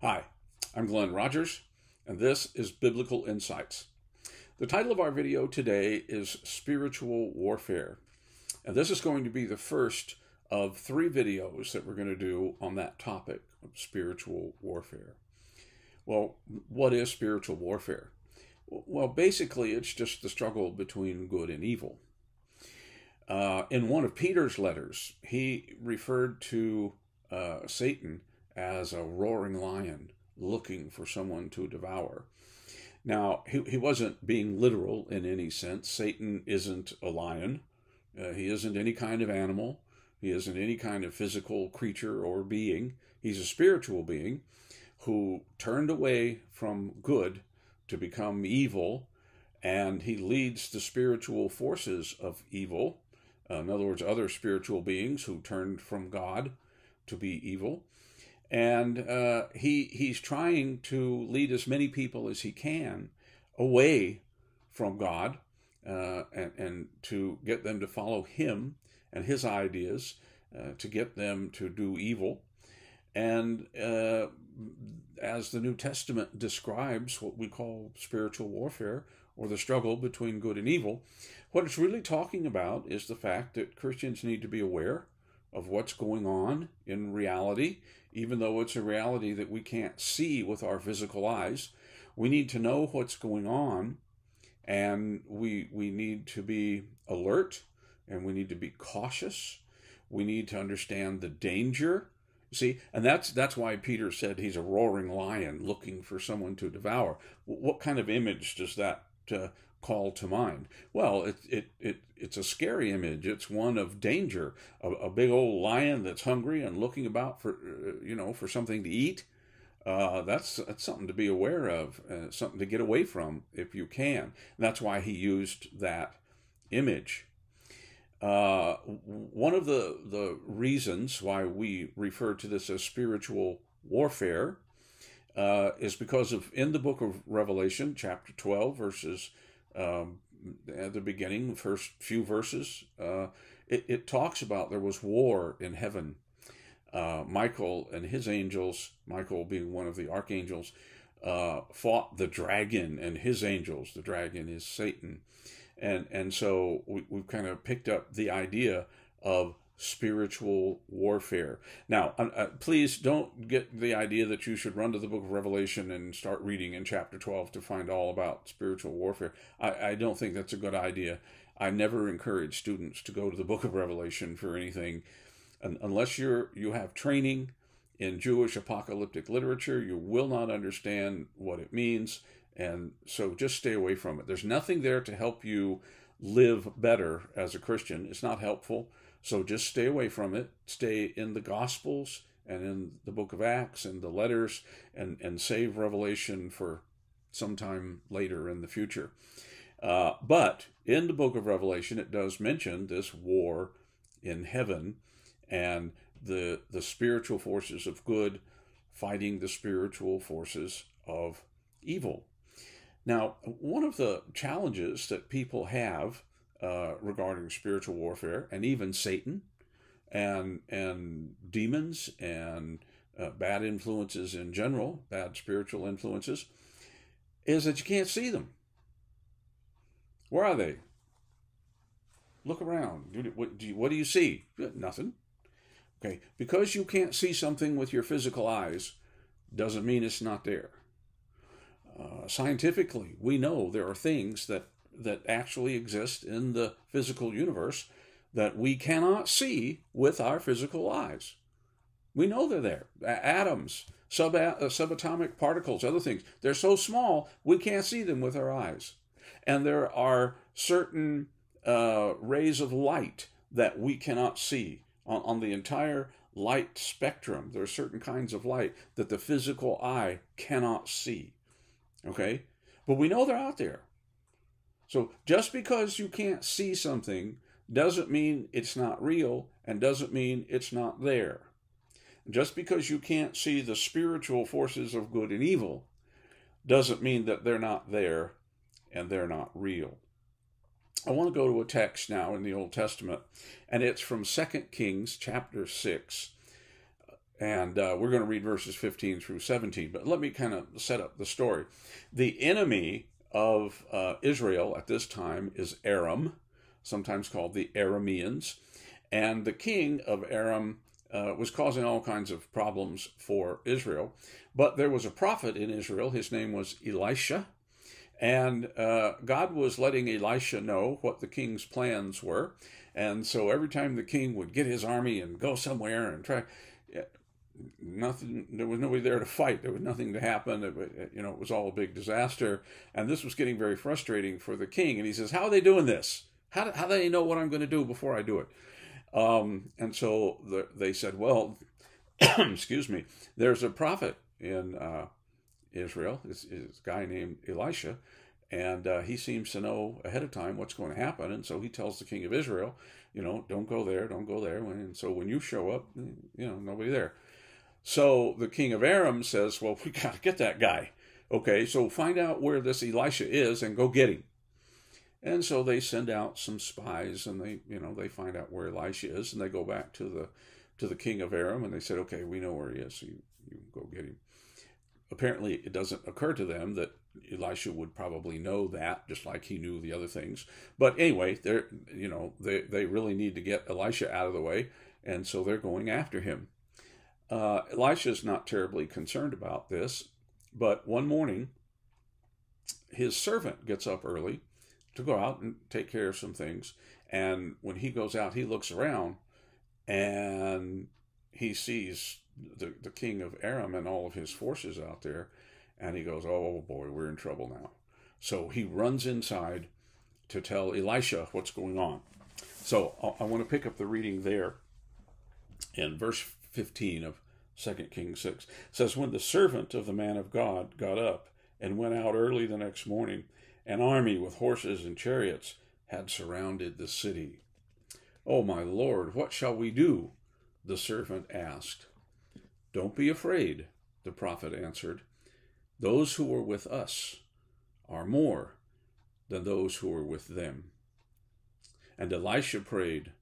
Hi, I'm Glenn Rogers, and this is Biblical Insights. The title of our video today is Spiritual Warfare, and this is going to be the first of 3 videos that we're going to do on that topic of spiritual warfare. Well, what is spiritual warfare? Well, basically, it's just the struggle between good and evil. In one of Peter's letters, he referred to Satan as a roaring lion looking for someone to devour. Now, he wasn't being literal in any sense. Satan isn't a lion. He isn't any kind of animal. He isn't any kind of physical creature or being. He's a spiritual being who turned away from good to become evil, and he leads the spiritual forces of evil. In other words, other spiritual beings who turned from God to be evil. And he's trying to lead as many people as he can away from God and to get them to follow him and his ideas, to get them to do evil. And as the New Testament describes what we call spiritual warfare, or the struggle between good and evil, what it's really talking about is the fact that Christians need to be aware of what's going on in reality, even though it's a reality that we can't see with our physical eyes. We need to know what's going on, and we need to be alert, and we need to be cautious. We need to understand the danger. See, and that's why Peter said he's a roaring lion looking for someone to devour. What kind of image does that call to mind? Well, it's a scary image. It's one of danger. A big old lion that's hungry and looking about for for something to eat. That's something to be aware of, something to get away from if you can. And that's why he used that image. One of the reasons why we refer to this as spiritual warfare is because in the book of Revelation, chapter 12, verses at the beginning, first few verses, it talks about there was war in heaven. Michael and his angels, Michael being one of the archangels, fought the dragon and his angels. The dragon is Satan. And so we've kind of picked up the idea of spiritual warfare. Now, please don't get the idea that you should run to the book of Revelation and start reading in chapter 12 to find all about spiritual warfare. I don't think that's a good idea. I never encourage students to go to the book of Revelation for anything. Unless you have training in Jewish apocalyptic literature, you will not understand what it means. And so just stay away from it. There's nothing there to help you live better as a Christian. It's not helpful. So just stay away from it. Stay in the Gospels and in the book of Acts and the letters, and save Revelation for sometime later in the future. But in the book of Revelation, it does mention this war in heaven and the spiritual forces of good fighting the spiritual forces of evil. Now, one of the challenges that people have regarding spiritual warfare, and even Satan and demons and bad influences in general, bad spiritual influences, is that you can't see them. Where are they? Look around. What do you see? Nothing. Okay, because you can't see something with your physical eyes doesn't mean it's not there. Scientifically, we know there are things that actually exist in the physical universe that we cannot see with our physical eyes. We know they're there. Atoms, subatomic particles, other things. They're so small, we can't see them with our eyes. And there are certain rays of light that we cannot see. On the entire light spectrum, there are certain kinds of light that the physical eye cannot see. Okay? But we know they're out there. So just because you can't see something doesn't mean it's not real, and doesn't mean it's not there. Just because you can't see the spiritual forces of good and evil doesn't mean that they're not there and they're not real. I want to go to a text now in the Old Testament, and it's from 2 Kings chapter 6. And we're going to read verses 15 through 17. But let me kind of set up the story. The enemy of Israel at this time is Aram, sometimes called the Arameans. And the king of Aram was causing all kinds of problems for Israel. But there was a prophet in Israel. His name was Elisha. And God was letting Elisha know what the king's plans were. And so every time the king would get his army and go somewhere and try, nothing, there was nobody there to fight. There was nothing to happen. It was all a big disaster. And this was getting very frustrating for the king. And he says, how are they doing this? How do they know what I'm going to do before I do it? And so they said, well, excuse me, there's a prophet in Israel. It's a guy named Elisha, and he seems to know ahead of time what's going to happen. And so he tells the king of Israel, don't go there, don't go there. And so when you show up, nobody there. So the king of Aram says, well, we got to get that guy. Okay, so find out where this Elisha is and go get him. And so they send out some spies, and they find out where Elisha is, and they go back to the king of Aram, and they said, okay, we know where he is, so you go get him. Apparently, it doesn't occur to them that Elisha would probably know that, just like he knew the other things. But anyway, they really need to get Elisha out of the way, and so they're going after him. Elisha's not terribly concerned about this, but one morning, his servant gets up early to go out and take care of some things. And when he goes out, he looks around and he sees the king of Aram and all of his forces out there. And he goes, oh boy, we're in trouble now. So he runs inside to tell Elisha what's going on. So I want to pick up the reading there in verse 15 of 2 Kings 6. It says, when the servant of the man of God got up and went out early the next morning, an army with horses and chariots had surrounded the city. Oh, my Lord, what shall we do? The servant asked. Don't be afraid, the prophet answered. Those who are with us are more than those who are with them. And Elisha prayed,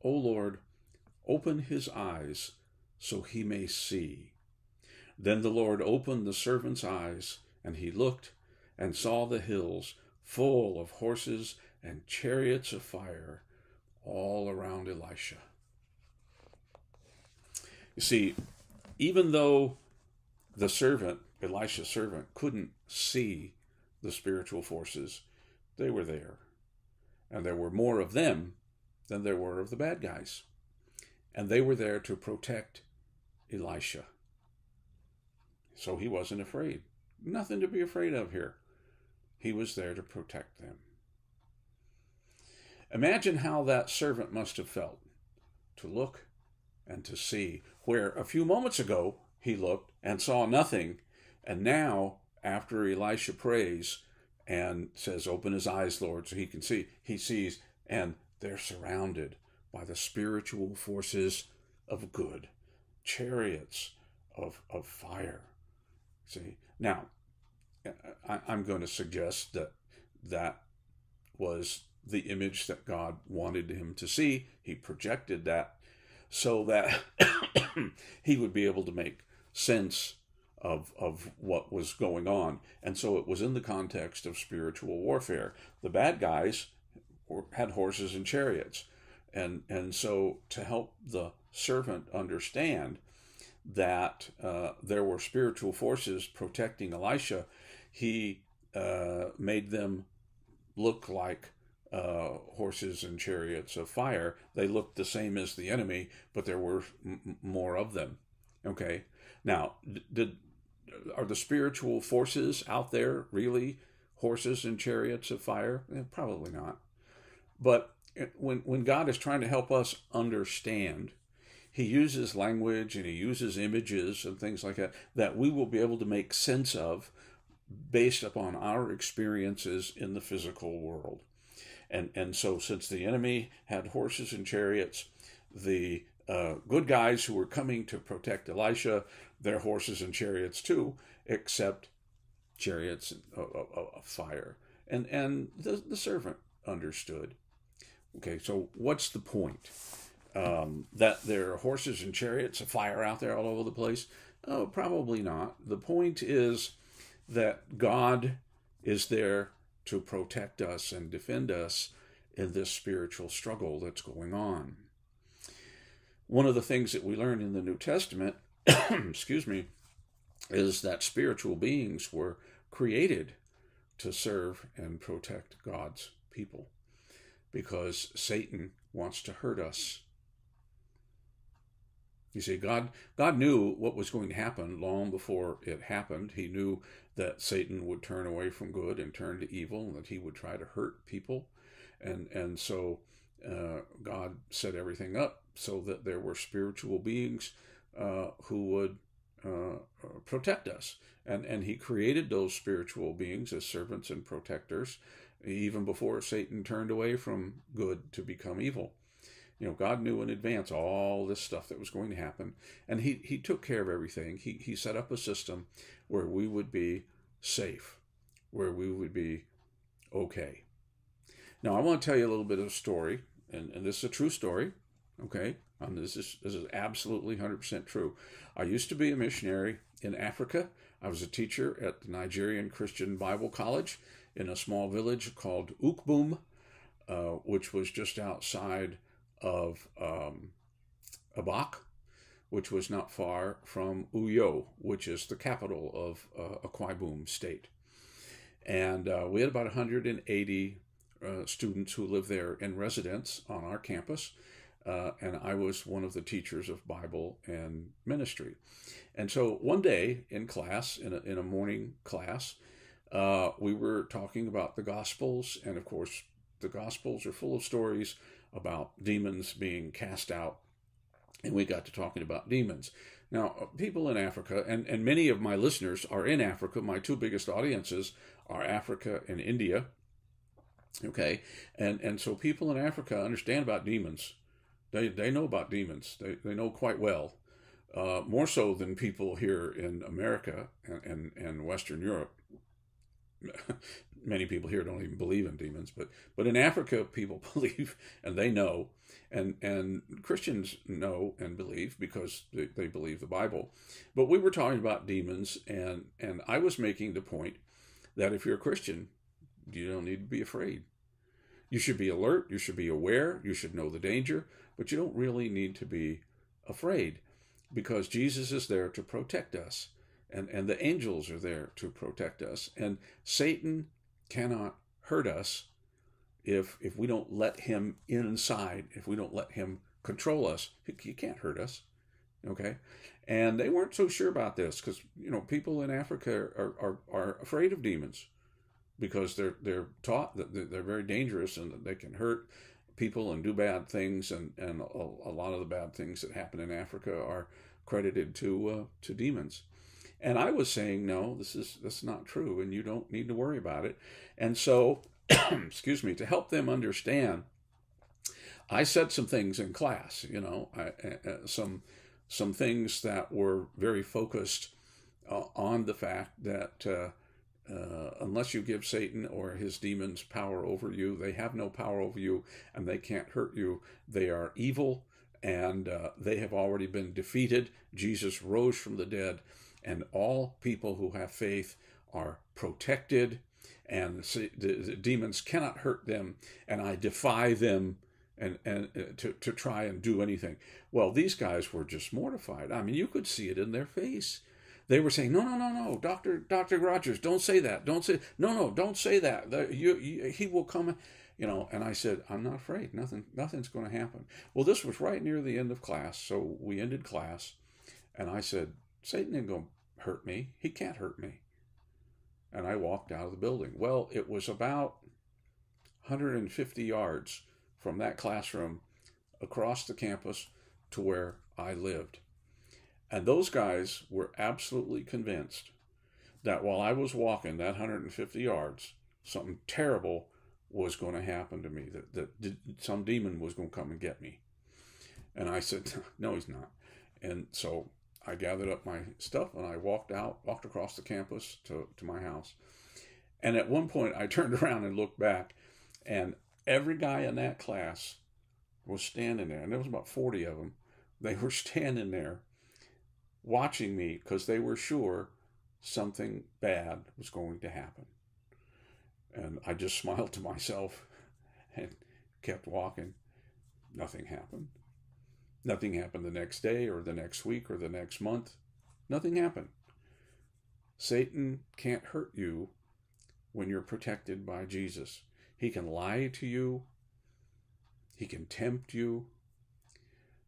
O Lord, open his eyes so he may see. Then the Lord opened the servant's eyes, and he looked and saw the hills full of horses and chariots of fire all around Elisha. You see, even though the servant, Elisha's servant, couldn't see the spiritual forces, they were there. And there were more of them than there were of the bad guys. And they were there to protect Elisha. So he wasn't afraid. Nothing to be afraid of here. He was there to protect them. Imagine how that servant must have felt to look and to see, where a few moments ago he looked and saw nothing, and now, after Elisha prays and says, open his eyes, Lord, so he can see, he sees, and they're surrounded by the spiritual forces of good, chariots of fire. See, now, I'm going to suggest that was the image that God wanted him to see. He projected that so that he would be able to make sense of what was going on. And so it was in the context of spiritual warfare. The bad guys had horses and chariots. And so to help the servant understand that there were spiritual forces protecting Elisha, he made them look like horses and chariots of fire. They looked the same as the enemy, but there were more of them. Okay, now, are the spiritual forces out there really horses and chariots of fire? Probably not. But when God is trying to help us understand, he uses language and he uses images and things like that we will be able to make sense of based upon our experiences in the physical world. And so since the enemy had horses and chariots, the good guys who were coming to protect Elisha, their horses and chariots too, except chariots of fire. And the servant understood. Okay, so what's the point? That there are horses and chariots of fire out there all over the place? Oh, probably not. The point is that God is there to protect us and defend us in this spiritual struggle that's going on. One of the things that we learn in the New Testament, excuse me, is that spiritual beings were created to serve and protect God's people because Satan wants to hurt us. You see, God knew what was going to happen long before it happened. He knew that Satan would turn away from good and turn to evil, and that he would try to hurt people. And so God set everything up so that there were spiritual beings who would protect us. And he created those spiritual beings as servants and protectors even before Satan turned away from good to become evil. You know, God knew in advance all this stuff that was going to happen, and he took care of everything. He set up a system where we would be safe, where we would be okay. Now, I want to tell you a little bit of a story, and this is a true story, okay? This is absolutely 100% true. I used to be a missionary in Africa. I was a teacher at the Nigerian Christian Bible College in a small village called Ukbum, which was just outside of Abak, which was not far from Uyo, which is the capital of Akwa Ibom State. And we had about 180 students who lived there in residence on our campus, and I was one of the teachers of Bible and ministry. And so one day in class, in a morning class, we were talking about the Gospels, and of course the Gospels are full of stories about demons being cast out, and we got to talking about demons. Now, people in Africa, and many of my listeners are in Africa. My two biggest audiences are Africa and India. Okay, and so people in Africa understand about demons. They know about demons. They know quite well, more so than people here in America and Western Europe. Many people here don't even believe in demons, but in Africa, people believe, and they know, and Christians know and believe because they believe the Bible. But we were talking about demons, and I was making the point that if you're a Christian, you don't need to be afraid. You should be alert, you should be aware, you should know the danger, but you don't really need to be afraid because Jesus is there to protect us. And the angels are there to protect us. And Satan cannot hurt us if we don't let him inside, if we don't let him control us. He can't hurt us, okay? And they weren't so sure about this because, you know, people in Africa are afraid of demons because they're taught that they're very dangerous and that they can hurt people and do bad things. And a lot of the bad things that happen in Africa are credited to demons. And I was saying, no, that's not true, and you don't need to worry about it. And so, excuse me, to help them understand, I said some things in class, you know, some things that were very focused on the fact that unless you give Satan or his demons power over you, they have no power over you, and they can't hurt you. They are evil, and they have already been defeated. Jesus rose from the dead. And all people who have faith are protected, and the demons cannot hurt them, and I defy them and to try and do anything. Well, these guys were just mortified. I mean, you could see it in their face. They were saying, no, Dr. Rogers, don't say that. Don't say that. He will come, you know. And I said, I'm not afraid. Nothing's going to happen. Well, this was right near the end of class, so we ended class, and I said, Satan ain't going to hurt me. He can't hurt me. And I walked out of the building. Well, it was about 150 yards from that classroom across the campus to where I lived. And those guys were absolutely convinced that while I was walking that 150 yards, something terrible was going to happen to me, that some demon was going to come and get me. And I said, no, he's not. And so I gathered up my stuff and I walked across the campus to my house. And at one point I turned around and looked back, and every guy in that class was standing there, and there was about 40 of them. They were standing there watching me because they were sure something bad was going to happen. And I just smiled to myself and kept walking. Nothing happened. Nothing happened the next day or the next week or the next month. Nothing happened. Satan can't hurt you when you're protected by Jesus. He can lie to you. He can tempt you.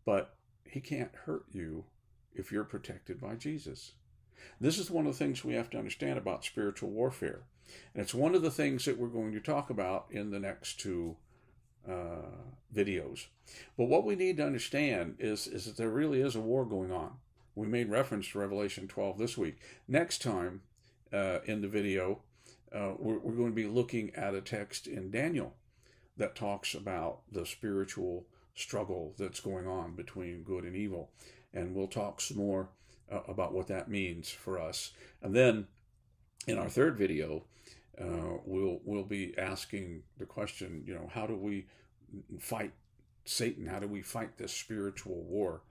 But he can't hurt you if you're protected by Jesus. This is one of the things we have to understand about spiritual warfare. And it's one of the things that we're going to talk about in the next two videos. But what we need to understand is that there really is a war going on. We made reference to Revelation 12 this week. Next time in the video, we're going to be looking at a text in Daniel that talks about the spiritual struggle that's going on between good and evil. And we'll talk some more about what that means for us. And then in our third video, we'll be asking the question, how do we fight Satan? How do we fight this spiritual war?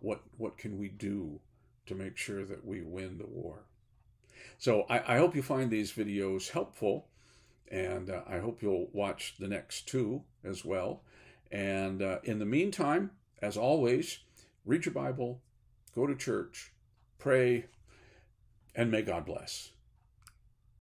What can we do to make sure that we win the war? So I hope you find these videos helpful, and I hope you'll watch the next two as well. And in the meantime, as always, read your Bible, go to church, pray, and may God bless.